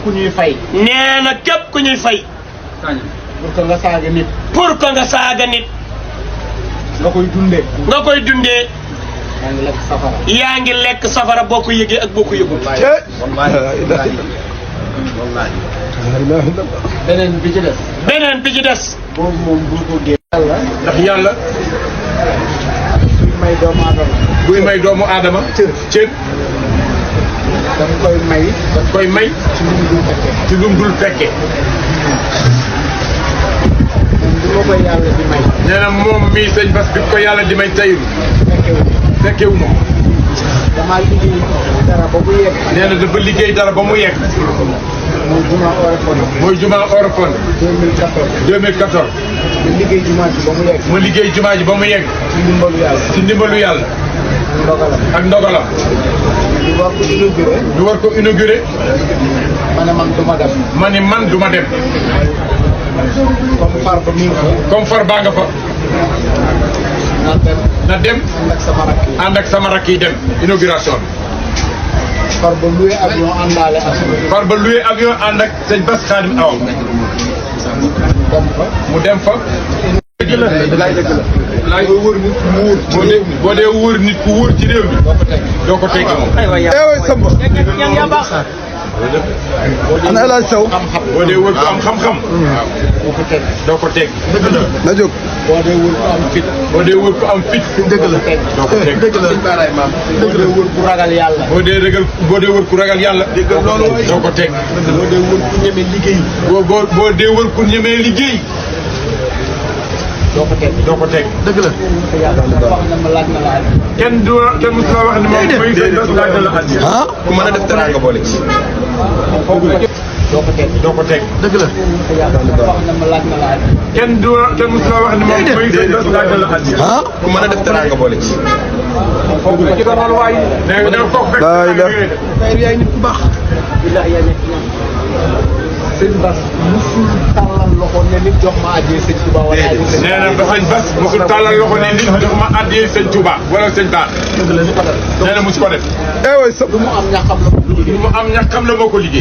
ku ñuy fay. nee na képp ku ñuy fay. pour que nga saaga nit. pour que nga saaga nit. nga koy dundee. nga koy dundee. yaa ngi lekk safara. yaa ngi lekk safara boo ko yëgee ak boo ko yëgul. beneen bi ci des. beneen bi ci des. boobu moom bu ko génn. yàlla ndax yàlla. buy may doomu aadama. buy may doomu aadama. cër. daf koy may. daf koy may. ci lu mu dul fekkee. ci lu mu dul fekkee. moom bu ma koy yàlla di may. nee na moom mii sëñ Bass bi ko yàlla di may tayul. fekkewu ma. damaa liggéey dara ba mu yegg. nee na dafa liggéey dara ba mu yegg. mooy juma Orofone. mooy juma Orofone. 2014. 2014. ma liggéey juma ji ba mu yegg. ma liggéey jumaa ji ba mu yegg. ci ndimbalu yàlla. ci ndimbalu yàlla. ndogalam. ak ndogalam. ñu war ko inauguré. ñu war ko inauguré. ma ne man du ma dem. ma ni man du ma dem. comme far ba mi ngi fa. comme far baa nga fa. na dem. na dem. ànd ak sama rakk yi. ànd ak sama rakk yi dem inauguration bi. far ba loué avion àndaale ak. far ba loué avion ànd ak sëñ Bass Khadim Awa. dem fa. mu dem fa. dëgg la dëgg la. laay boo wër nit ku wóor. boo dee wër nit ku wóor ci réew mi. doo ko teggi moom. Samba. ana El Hadj Sow. boo dee wër ku am xam-xam. doo ko teg. doo ko teg. dëgg la. na jóg. boo dee wër ku am fit. boo dee wër ku am fit. dëgg la. doo ko teg. dëgg la. boo dee wër ku ragal yàlla. boo dee wër ku ragal yàlla. doo ko teg. boo dee wër ku ñeme liggéey. boo dee wër ku ñemee liggéey. doo ko teg. doo ko teg. dëgg la. yàlla wax na ma laaj na la àddi. kenn musu la wax ni moom mooy sëñ Bass laaj na la addi. ah. ku mën a def dara nga boole ci. doo ko teg. doo ko teg. dëgg la. yàlla wax na ma laaj na la àddi. kenn musu la wax ni moom mooy sëñ Bass laaj na la addi. ah. ku mën a def dara nga boole ci. ci ko noonu waay. nee nga ñoo fekk. daay def. yaay nit ku baax. billahi yaa nekk ñoom. sëñ Bass musul tàllal loxo ne nit jox ma àddee sëñ Touba wala àddee sëñ. nee na ba sëñ Bass mosul tàllal loxo ne nit jox ma àddee sëñ Touba wala sëñ Bass. dëgg la ñu ko def. nee na mosu ko def. waay Samba. lu mu am ñaxam la ko liggéey. lu mu am ñàkkam la moo ko liggéey.